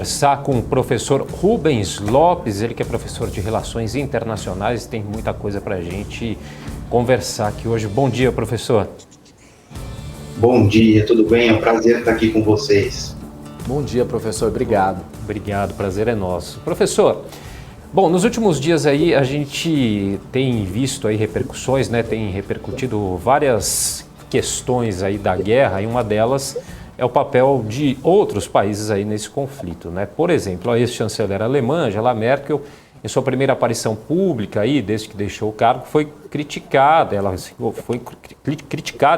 Conversar com o professor Rubens Lopes, ele que é professor de Relações Internacionais, tem muita coisa para a gente conversar aqui hoje. Bom dia, professor. Bom dia, tudo bem? É um prazer estar aqui com vocês. Bom dia, professor. Obrigado. Obrigado, prazer é nosso. Professor, bom, nos últimos dias aí a gente tem visto aí repercussões, né? Tem repercutido várias questões aí da guerra e uma delas é o papel de outros países aí nesse conflito, né? Por exemplo, a ex-chanceler alemã, Angela Merkel, em sua primeira aparição pública aí, desde que deixou o cargo, foi criticada,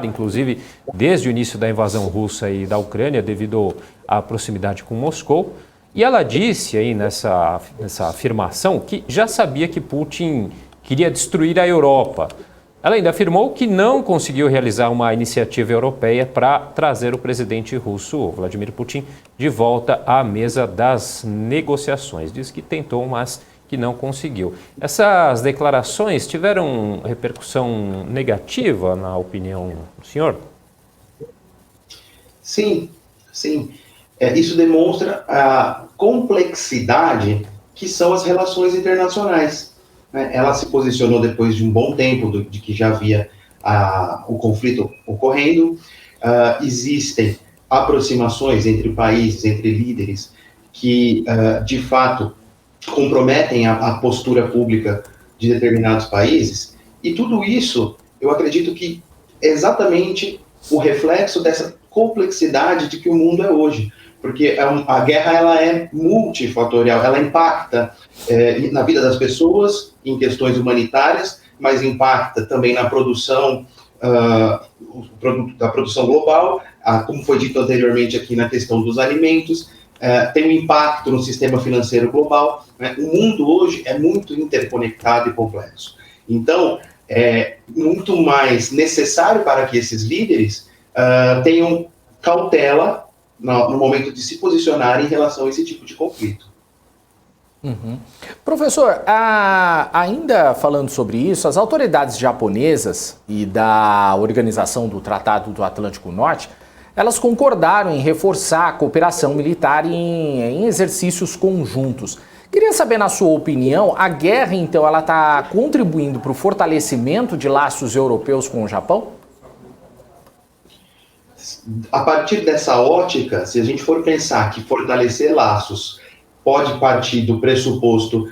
inclusive desde o início da invasão russa aí da Ucrânia, devido à proximidade com Moscou. E ela disse aí nessa afirmação que já sabia que Putin queria destruir a Europa. Ela ainda afirmou que não conseguiu realizar uma iniciativa europeia para trazer o presidente russo, Vladimir Putin, de volta à mesa das negociações. Diz que tentou, mas que não conseguiu. Essas declarações tiveram repercussão negativa, na opinião do senhor? Sim. Isso demonstra a complexidade que são as relações internacionais. Ela se posicionou depois de um bom tempo de que já havia o conflito ocorrendo. Existem aproximações entre países, entre líderes, que, de fato, comprometem a postura pública de determinados países. E tudo isso, eu acredito que é exatamente o reflexo dessa complexidade de que o mundo é hoje. Porque a guerra ela é multifatorial, ela impacta na vida das pessoas, em questões humanitárias, mas impacta também na produção, da produção global, como foi dito anteriormente aqui na questão dos alimentos, tem um impacto no sistema financeiro global. O mundo hoje é muito interconectado e complexo. Então, é muito mais necessário para que esses líderes tenham cautela no momento de se posicionar em relação a esse tipo de conflito. Uhum. Professor, ainda falando sobre isso, as autoridades japonesas e da Organização do Tratado do Atlântico Norte, elas concordaram em reforçar a cooperação militar em exercícios conjuntos. Queria saber, na sua opinião, a guerra, então, ela está contribuindo para o fortalecimento de laços europeus com o Japão? A partir dessa ótica, se a gente for pensar que fortalecer laços pode partir do pressuposto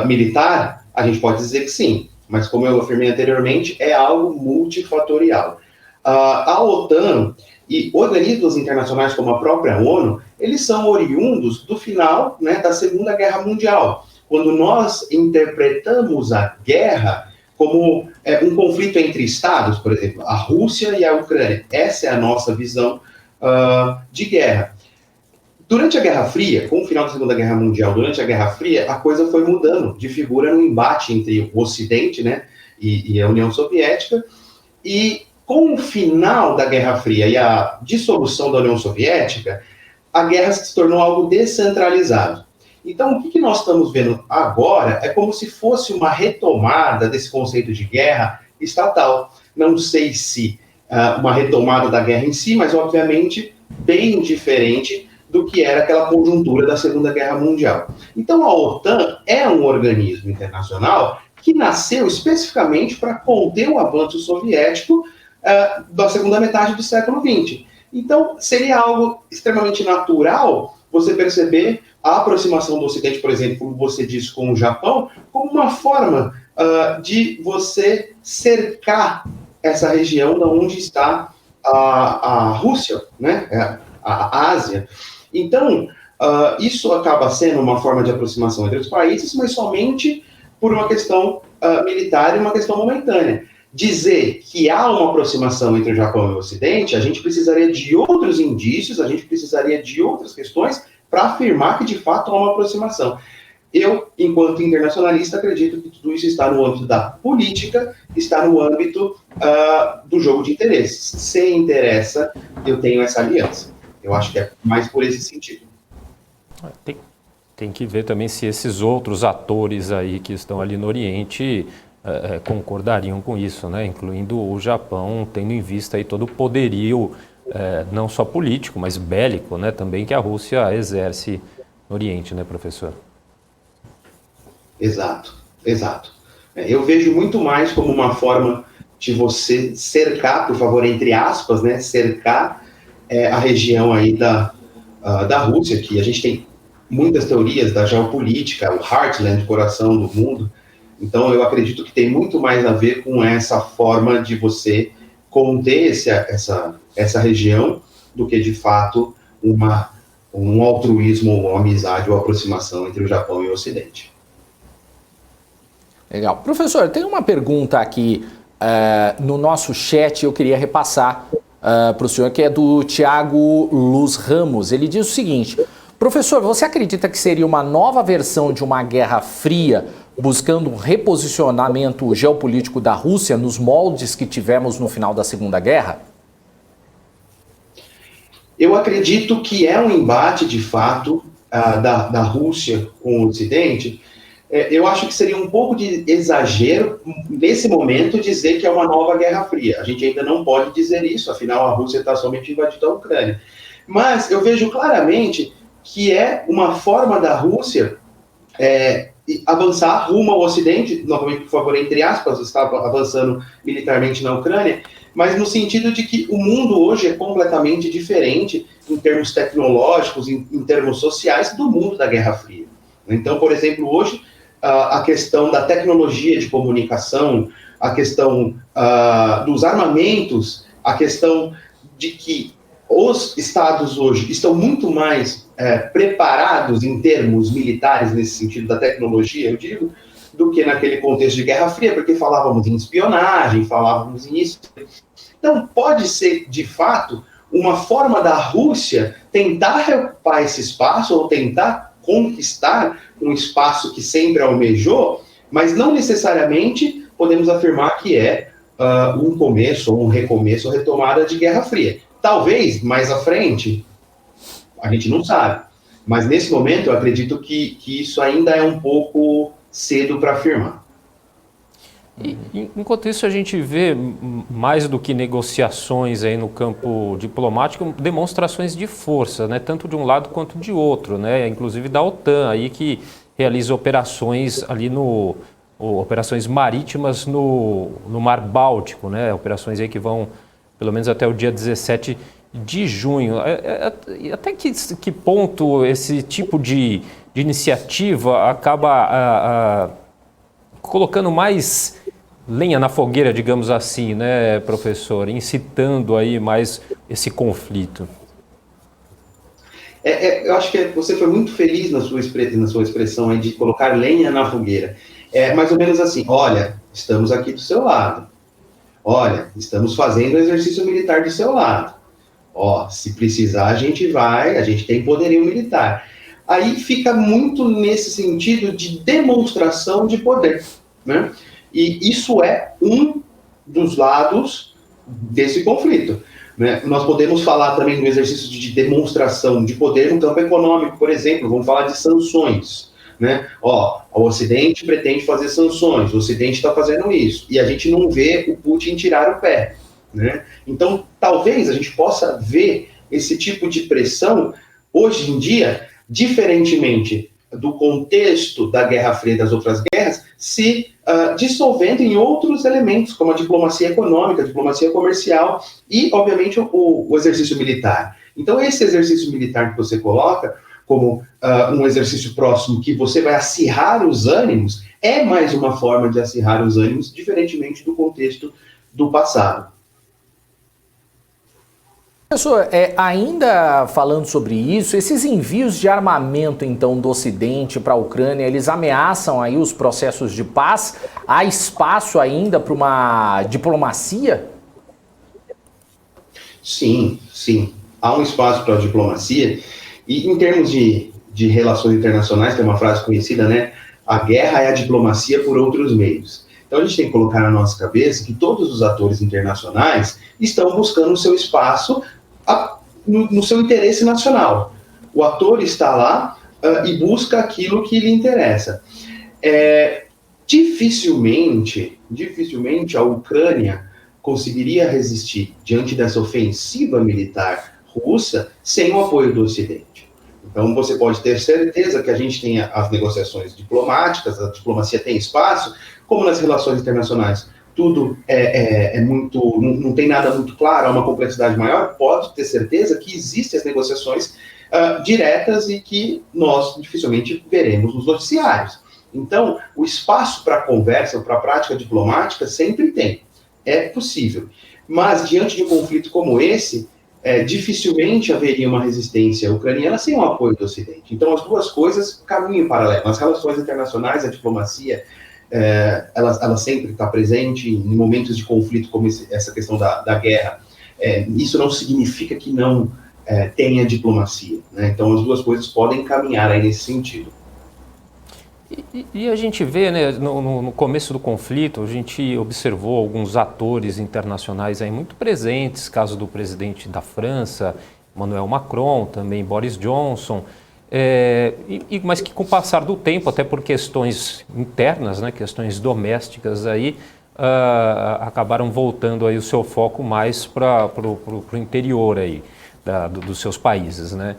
militar, a gente pode dizer que sim, mas como eu afirmei anteriormente, é algo multifatorial. A OTAN e organismos internacionais como a própria ONU, eles são oriundos do final, da Segunda Guerra Mundial, quando nós interpretamos a guerra como um conflito entre estados, por exemplo, a Rússia e a Ucrânia. Essa é a nossa visão de guerra. Durante a Guerra Fria, com o final da Segunda Guerra Mundial, durante a Guerra Fria, a coisa foi mudando de figura no embate entre o Ocidente, e a União Soviética, e com o final da Guerra Fria e a dissolução da União Soviética, a guerra se tornou algo descentralizado. Então, o que nós estamos vendo agora é como se fosse uma retomada desse conceito de guerra estatal. Não sei se uma retomada da guerra em si, mas, obviamente, bem diferente do que era aquela conjuntura da Segunda Guerra Mundial. Então, a OTAN é um organismo internacional que nasceu especificamente para conter o avanço soviético da segunda metade do século XX. Então, seria algo extremamente natural você perceber a aproximação do Ocidente, por exemplo, como você disse, com o Japão, como uma forma de você cercar essa região de onde está a Rússia, a Ásia. Então, isso acaba sendo uma forma de aproximação entre os países, mas somente por uma questão militar e uma questão momentânea. Dizer que há uma aproximação entre o Japão e o Ocidente, a gente precisaria de outros indícios, a gente precisaria de outras questões para afirmar que, de fato, há uma aproximação. Eu, enquanto internacionalista, acredito que tudo isso está no âmbito da política, está no âmbito do jogo de interesses. Se interessa, eu tenho essa aliança. Eu acho que é mais por esse sentido. Tem que ver também se esses outros atores aí que estão ali no Oriente concordariam com isso, incluindo o Japão, tendo em vista aí todo o poderio, não só político, mas bélico, também, que a Rússia exerce Oriente, né, professor? Exato, exato. Eu vejo muito mais como uma forma de você cercar, por favor, entre aspas, né, cercar a região aí da Rússia, que a gente tem muitas teorias da geopolítica, o heartland, o coração do mundo. Então, eu acredito que tem muito mais a ver com essa forma de você conter essa região do que, de fato, um altruísmo, uma amizade ou aproximação entre o Japão e o Ocidente. Legal. Professor, tem uma pergunta aqui no nosso chat, eu queria repassar para o senhor, que é do Tiago Luz Ramos. Ele diz o seguinte: professor, você acredita que seria uma nova versão de uma Guerra Fria, buscando um reposicionamento geopolítico da Rússia nos moldes que tivemos no final da Segunda Guerra? Eu acredito que é um embate, de fato, da Rússia com o Ocidente. Eu acho que seria um pouco de exagero, nesse momento, dizer que é uma nova Guerra Fria. A gente ainda não pode dizer isso, afinal, a Rússia está somente invadindo a Ucrânia. Mas eu vejo claramente que é uma forma da Rússia avançar rumo ao Ocidente, novamente, por favor, entre aspas, está avançando militarmente na Ucrânia, mas no sentido de que o mundo hoje é completamente diferente em termos tecnológicos, em termos sociais, do mundo da Guerra Fria. Então, por exemplo, hoje, a questão da tecnologia de comunicação, a questão dos armamentos, a questão de que os estados hoje estão muito mais preparados em termos militares, nesse sentido da tecnologia, eu digo, do que naquele contexto de Guerra Fria, porque falávamos em espionagem, falávamos nisso. Então, pode ser, de fato, uma forma da Rússia tentar reocupar esse espaço ou tentar conquistar um espaço que sempre almejou, mas não necessariamente podemos afirmar que é um começo, ou um recomeço, ou retomada de Guerra Fria. Talvez, mais à frente, a gente não sabe. Mas, nesse momento, eu acredito que isso ainda é um pouco cedo para afirmar. E, enquanto isso, a gente vê, mais do que negociações aí no campo diplomático, demonstrações de força, né? Tanto de um lado quanto de outro, né? Inclusive da OTAN, aí, que realiza operações ali operações marítimas no Mar Báltico, né? Operações aí que vão pelo menos até o dia 17 de junho. Até que ponto esse tipo de iniciativa acaba colocando mais lenha na fogueira, digamos assim, né, professor? Incitando aí mais esse conflito. Eu acho que você foi muito feliz na sua expressão aí de colocar lenha na fogueira. É mais ou menos assim: olha, estamos aqui do seu lado. Olha, estamos fazendo o exercício militar do seu lado. Ó, se precisar, a gente vai, a gente tem poderio militar. Aí fica muito nesse sentido de demonstração de poder, né? E isso é um dos lados desse conflito, né? Nós podemos falar também do exercício de demonstração de poder no campo econômico, por exemplo. Vamos falar de sanções, né? Ó, o Ocidente pretende fazer sanções, o Ocidente está fazendo isso, e a gente não vê o Putin tirar o pé, né? Então, talvez a gente possa ver esse tipo de pressão, hoje em dia, diferentemente do contexto da Guerra Fria e das outras guerras, se dissolvendo em outros elementos, como a diplomacia econômica, a diplomacia comercial e, obviamente, o exercício militar. Então, esse exercício militar que você coloca como um exercício próximo, que você vai acirrar os ânimos, é mais uma forma de acirrar os ânimos, diferentemente do contexto do passado. Professor, ainda falando sobre isso, esses envios de armamento, então, do Ocidente para a Ucrânia, eles ameaçam aí os processos de paz? Há espaço ainda para uma diplomacia? Sim, sim. Há um espaço para a diplomacia. E em termos de relações internacionais, tem uma frase conhecida, né? A guerra é a diplomacia por outros meios. Então, a gente tem que colocar na nossa cabeça que todos os atores internacionais estão buscando o seu espaço no seu interesse nacional. O ator está lá e busca aquilo que lhe interessa. Dificilmente a Ucrânia conseguiria resistir diante dessa ofensiva militar russa sem o apoio do Ocidente. Então, você pode ter certeza que a gente tem as negociações diplomáticas, a diplomacia tem espaço, como nas relações internacionais. Tudo é muito, não tem nada muito claro, há uma complexidade maior, pode ter certeza que existem as negociações diretas e que nós dificilmente veremos nos noticiários. Então, o espaço para conversa, para prática diplomática, sempre tem, é possível. Mas, diante de um conflito como esse, dificilmente haveria uma resistência ucraniana sem o apoio do Ocidente. Então, as duas coisas caminham em paralelo. As relações internacionais, a diplomacia, ela sempre está presente em momentos de conflito, como essa questão da guerra. Isso não significa que não tenha diplomacia, né? Então, as duas coisas podem caminhar aí nesse sentido. E a gente vê, né, no começo do conflito, a gente observou alguns atores internacionais aí muito presentes, caso do presidente da França, Emmanuel Macron, também Boris Johnson, mas que com o passar do tempo, até por questões internas, né, questões domésticas aí, acabaram voltando aí o seu foco mais para o interior aí, dos seus países, né?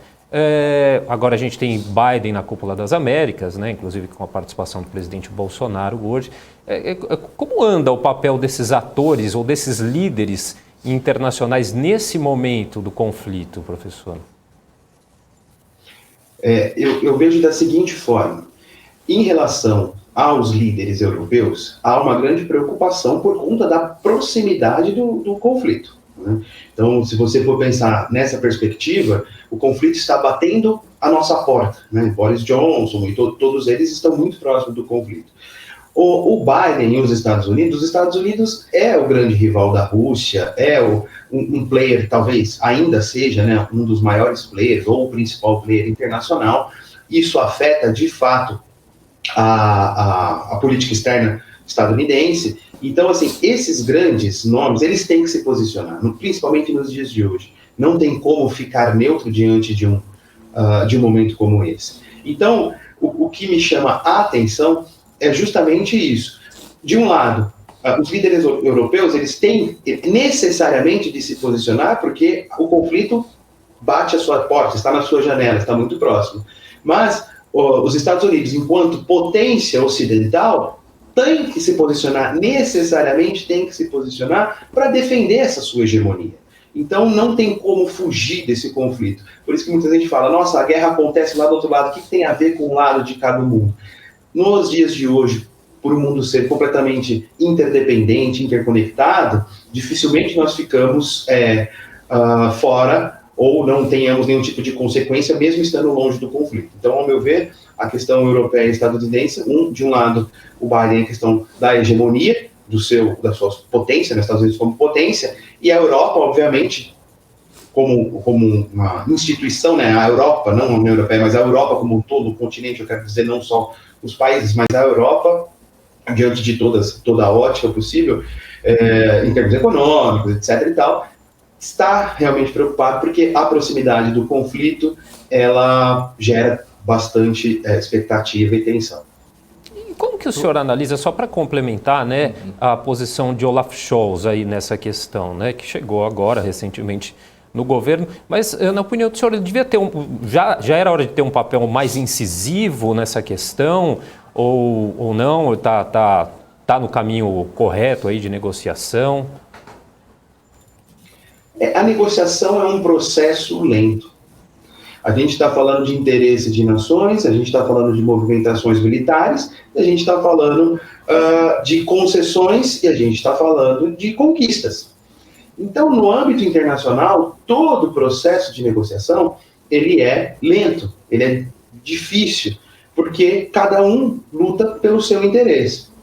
Agora a gente tem Biden na Cúpula das Américas, né, inclusive com a participação do presidente Bolsonaro hoje. Como anda o papel desses atores ou desses líderes internacionais nesse momento do conflito, professor? Eu vejo da seguinte forma: em relação aos líderes europeus, há uma grande preocupação por conta da proximidade do conflito. Então, se você for pensar nessa perspectiva, o conflito está batendo a nossa porta, né? Boris Johnson e todos eles estão muito próximos do conflito. O Biden e os Estados Unidos é o grande rival da Rússia, um player, talvez ainda seja, né, um dos maiores players, ou o principal player internacional. Isso afeta, de fato, a política externa estadunidense. Então, assim, esses grandes nomes, eles têm que se posicionar, principalmente nos dias de hoje. Não tem como ficar neutro diante de um momento como esse. Então, o que me chama a atenção é justamente isso. De um lado, os líderes europeus, eles têm necessariamente de se posicionar, porque o conflito bate à sua porta, está na sua janela, está muito próximo. Mas os Estados Unidos, enquanto potência ocidental, tem que se posicionar, necessariamente tem que se posicionar para defender essa sua hegemonia. Então não tem como fugir desse conflito. Por isso que muita gente fala, nossa, a guerra acontece lá do outro lado, o que tem a ver com o lado de cada mundo? Nos dias de hoje, por o mundo ser completamente interdependente, interconectado, dificilmente nós ficamos fora ou não tenhamos nenhum tipo de consequência, mesmo estando longe do conflito. Então, ao meu ver, a questão europeia e estadunidense, de um lado, o Biden, a questão da hegemonia, da sua potência, né, Estados Unidos como potência, e a Europa, obviamente, como uma instituição, né, a Europa, não a União Europeia, mas a Europa como um todo, o continente, eu quero dizer, não só os países, mas a Europa, diante de toda a ótica possível, em termos econômicos, etc. e tal, está realmente preocupado porque a proximidade do conflito, ela gera bastante expectativa e tensão. E como que o senhor analisa, só para complementar, né, a posição de Olaf Scholz aí nessa questão, né, que chegou agora recentemente no governo, mas na opinião do senhor, ele devia ter já era hora de ter um papel mais incisivo nessa questão, ou não, está no caminho correto aí de negociação? A negociação é um processo lento. A gente está falando de interesse de nações, a gente está falando de movimentações militares, a gente está falando de concessões e a gente está falando de conquistas. Então, no âmbito internacional, todo o processo de negociação, ele é lento, ele é difícil, porque cada um luta pelo seu interesse.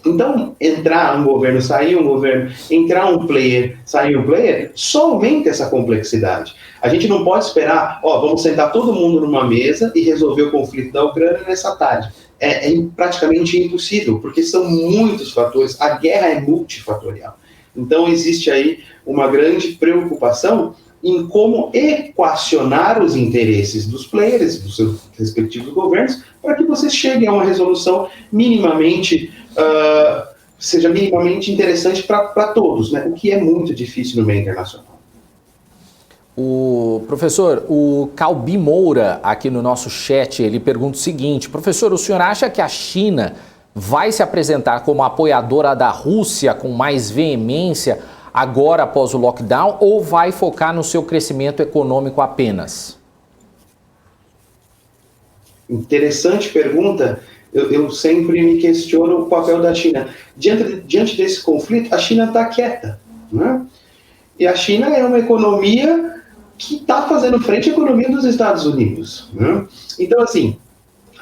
Então, entrar um governo, sair um governo, entrar um player, sair um player, só aumenta essa complexidade. A gente não pode esperar, vamos sentar todo mundo numa mesa e resolver o conflito da Ucrânia nessa tarde. É praticamente impossível, porque são muitos fatores, a guerra é multifatorial. Então, existe aí uma grande preocupação em como equacionar os interesses dos players, dos seus respectivos governos, para que vocês cheguem a uma resolução minimamente seja minimamente interessante para todos, né? O que é muito difícil no meio internacional. O professor, o Calbi Moura, aqui no nosso chat, ele pergunta o seguinte: professor, o senhor acha que a China vai se apresentar como apoiadora da Rússia com mais veemência agora após o lockdown ou vai focar no seu crescimento econômico apenas? Interessante pergunta. Eu sempre me questiono o papel da China. Diante desse conflito, a China está quieta, né? E a China é uma economia que está fazendo frente à economia dos Estados Unidos, né? Então, assim,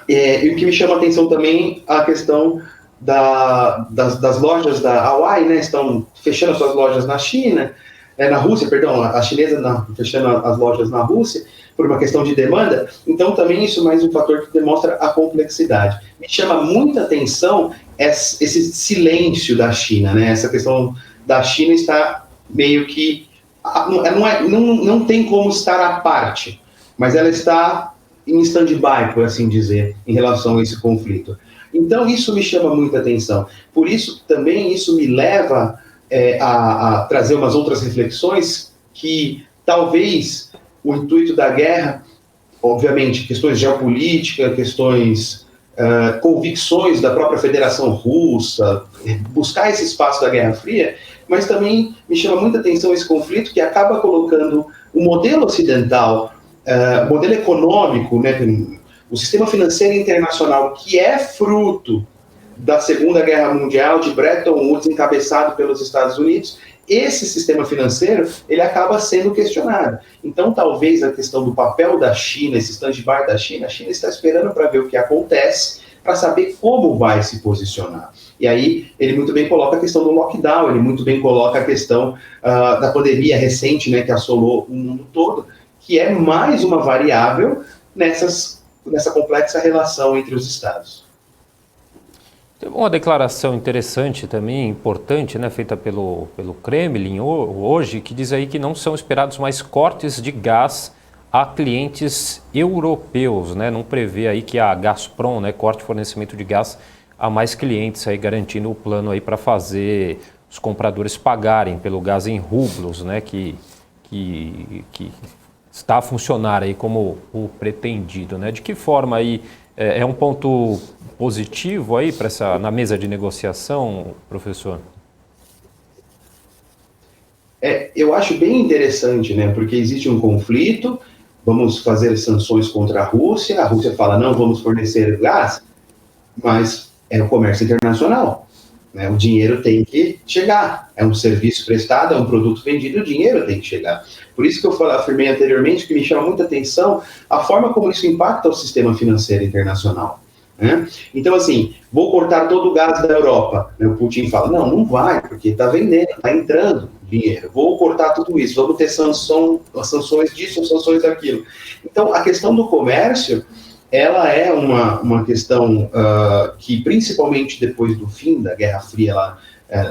o que me chama a atenção também a questão das lojas da Huawei, né? Estão fechando as suas lojas na China, na Rússia, perdão, a chinesa fechando as lojas na Rússia por uma questão de demanda. Então, também isso é mais um fator que demonstra a complexidade. Me chama muita atenção esse silêncio da China, né? Essa questão da China está meio que não tem como estar à parte, mas ela está em stand-by, por assim dizer, em relação a esse conflito. Então, isso me chama muita atenção. Por isso, também, isso me leva a trazer umas outras reflexões que, talvez, o intuito da guerra, obviamente, questões geopolíticas, questões, convicções da própria Federação Russa, buscar esse espaço da Guerra Fria, mas também me chama muita atenção esse conflito que acaba colocando o modelo ocidental, o modelo econômico, né, o sistema financeiro internacional, que é fruto da Segunda Guerra Mundial, de Bretton Woods, encabeçado pelos Estados Unidos, esse sistema financeiro, ele acaba sendo questionado. Então, talvez a questão do papel da China, esse stand-by da China, a China está esperando para ver o que acontece, para saber como vai se posicionar. E aí, ele muito bem coloca a questão do lockdown, ele muito bem coloca a questão da pandemia recente, né, que assolou o mundo todo, que é mais uma variável nessa complexa relação entre os Estados. Teve uma declaração interessante também, importante, né, feita pelo Kremlin hoje, que diz aí que não são esperados mais cortes de gás a clientes europeus, né? Não prevê aí que a Gazprom, né, corte de fornecimento de gás a mais clientes, aí garantindo o plano aí para fazer os compradores pagarem pelo gás em rublos, né, que está a funcionar aí como o pretendido, né? De que forma aí é um ponto positivo aí para na mesa de negociação, professor? Eu acho bem interessante, né? Porque existe um conflito, vamos fazer sanções contra a Rússia fala, não vamos fornecer gás, mas é o comércio internacional, né? O dinheiro tem que chegar, é um serviço prestado, é um produto vendido, o dinheiro tem que chegar. Por isso que eu afirmei anteriormente que me chama muita atenção a forma como isso impacta o sistema financeiro internacional, né? Então, assim, vou cortar todo o gás da Europa, né? O Putin fala, não vai, porque está vendendo, está entrando dinheiro, vou cortar tudo isso, vamos ter sanções disso, sanções daquilo. Então, a questão do comércio, ela é uma questão que, principalmente depois do fim da Guerra Fria, lá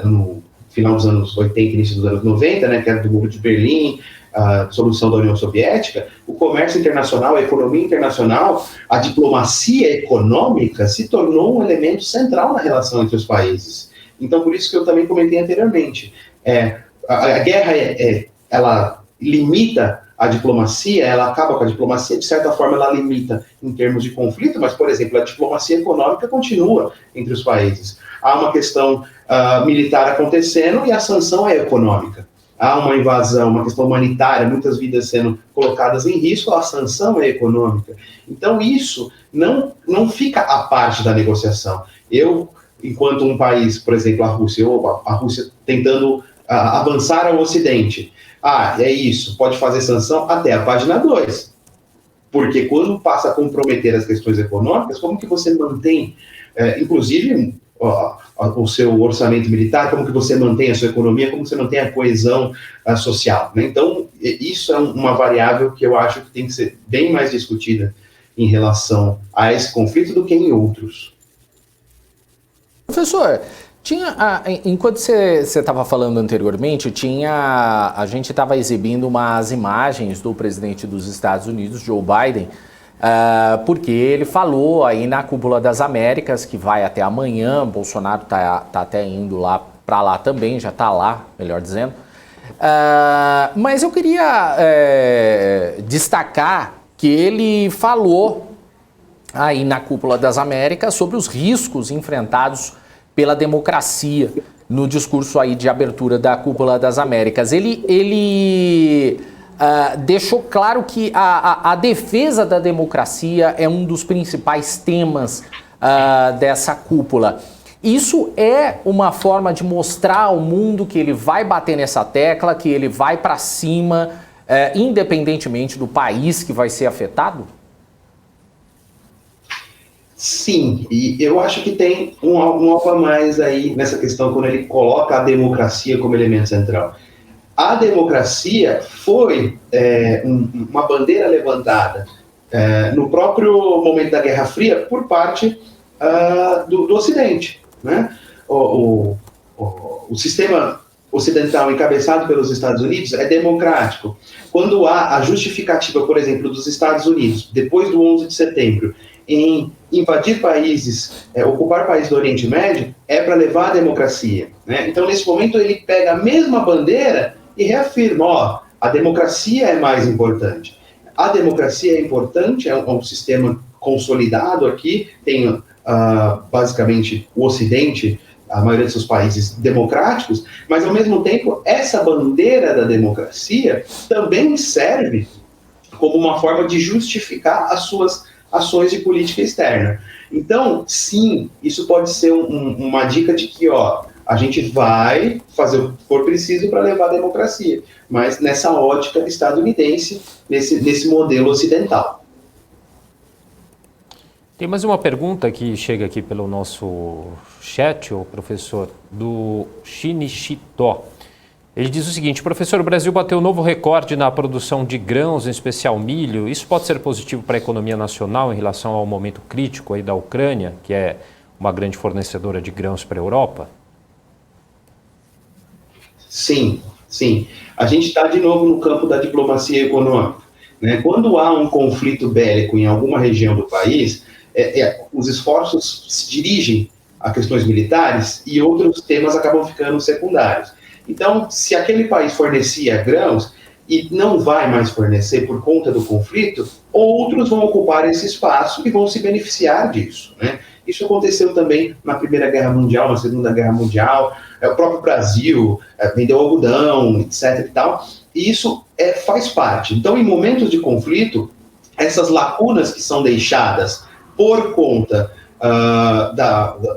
no final dos anos 80, início dos anos 90, né, que era do Muro de Berlim, a dissolução da União Soviética, o comércio internacional, a economia internacional, a diplomacia econômica se tornou um elemento central na relação entre os países. Então, por isso que eu também comentei anteriormente, a guerra, ela limita a diplomacia, ela acaba com a diplomacia, de certa forma ela limita em termos de conflito, mas, por exemplo, a diplomacia econômica continua entre os países. Há uma questão militar acontecendo e a sanção é econômica. Há uma invasão, uma questão humanitária, muitas vidas sendo colocadas em risco, a sanção é econômica. Então, isso não fica à parte da negociação. Enquanto um país, por exemplo, a Rússia tentando avançar ao Ocidente, é isso, pode fazer sanção até a página 2. Porque quando passa a comprometer as questões econômicas, como que você mantém, inclusive, o seu orçamento militar, como que você mantém a sua economia, como você mantém a coesão social, né? Então, isso é uma variável que eu acho que tem que ser bem mais discutida em relação a esse conflito do que em outros. Professor, enquanto você estava falando anteriormente, a gente estava exibindo umas imagens do presidente dos Estados Unidos, Joe Biden, porque ele falou aí na Cúpula das Américas, que vai até amanhã, Bolsonaro tá até indo para lá também, já está lá, melhor dizendo, Mas eu queria destacar que ele falou aí na Cúpula das Américas sobre os riscos enfrentados pela democracia no discurso aí de abertura da Cúpula das Américas. Ele deixou claro que a defesa da democracia é um dos principais temas dessa cúpula. Isso é uma forma de mostrar ao mundo que ele vai bater nessa tecla, que ele vai para cima, independentemente do país que vai ser afetado? Sim, e eu acho que tem um algo a mais aí nessa questão quando ele coloca a democracia como elemento central. A democracia foi uma bandeira levantada no próprio momento da Guerra Fria por parte do Ocidente, né? O sistema ocidental encabeçado pelos Estados Unidos é democrático. Quando há a justificativa, por exemplo, dos Estados Unidos, depois do 11 de setembro, em invadir países, ocupar países do Oriente Médio, é para levar a democracia, né? Então, nesse momento, ele pega a mesma bandeira e reafirma, a democracia é mais importante. A democracia é importante, é um sistema consolidado aqui, tem basicamente o Ocidente, a maioria dos seus países democráticos, mas ao mesmo tempo essa bandeira da democracia também serve como uma forma de justificar as suas ações de política externa. Então, sim, isso pode ser uma dica de que a gente vai fazer o que for preciso para levar a democracia, mas nessa ótica estadunidense, nesse modelo ocidental. Tem mais uma pergunta que chega aqui pelo nosso chat, o professor, do Shinichito. Ele diz o seguinte: professor, o Brasil bateu novo recorde na produção de grãos, em especial milho. Isso pode ser positivo para a economia nacional em relação ao momento crítico aí da Ucrânia, que é uma grande fornecedora de grãos para a Europa? Sim, sim. A gente está de novo no campo da diplomacia econômica, né? Quando há um conflito bélico em alguma região do país, os esforços se dirigem a questões militares e outros temas acabam ficando secundários. Então, se aquele país fornecia grãos e não vai mais fornecer por conta do conflito, outros vão ocupar esse espaço e vão se beneficiar disso, né? Isso aconteceu também na Primeira Guerra Mundial, na Segunda Guerra Mundial, o próprio Brasil vendeu algodão, etc. e tal, e isso faz parte. Então, em momentos de conflito, essas lacunas que são deixadas por conta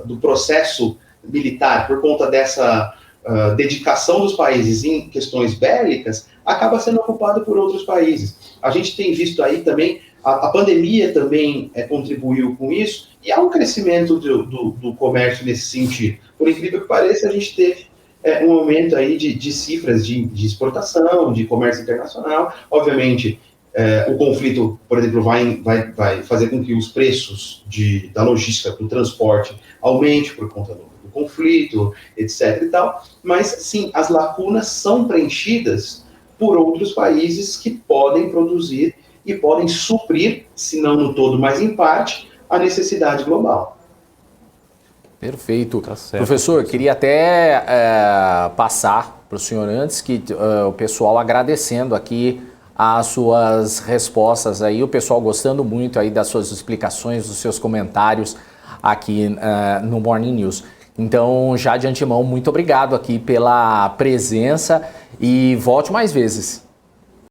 do processo militar, por conta dessa dedicação dos países em questões bélicas, acaba sendo ocupado por outros países. A gente tem visto aí também, a pandemia também contribuiu com isso, e há um crescimento do comércio nesse sentido. Por incrível que pareça, a gente teve um aumento aí de cifras de exportação, de comércio internacional. Obviamente, o conflito, por exemplo, vai fazer com que os preços da logística, do transporte, aumente por conta do conflito, etc. e tal. Mas, sim, as lacunas são preenchidas por outros países que podem produzir e podem suprir, se não no todo, mas em parte, a necessidade global. Perfeito. Tá certo. Professor, queria até passar para o senhor antes que o pessoal agradecendo aqui as suas respostas aí, o pessoal gostando muito aí das suas explicações, dos seus comentários aqui no Morning News. Então, já de antemão, muito obrigado aqui pela presença e volte mais vezes.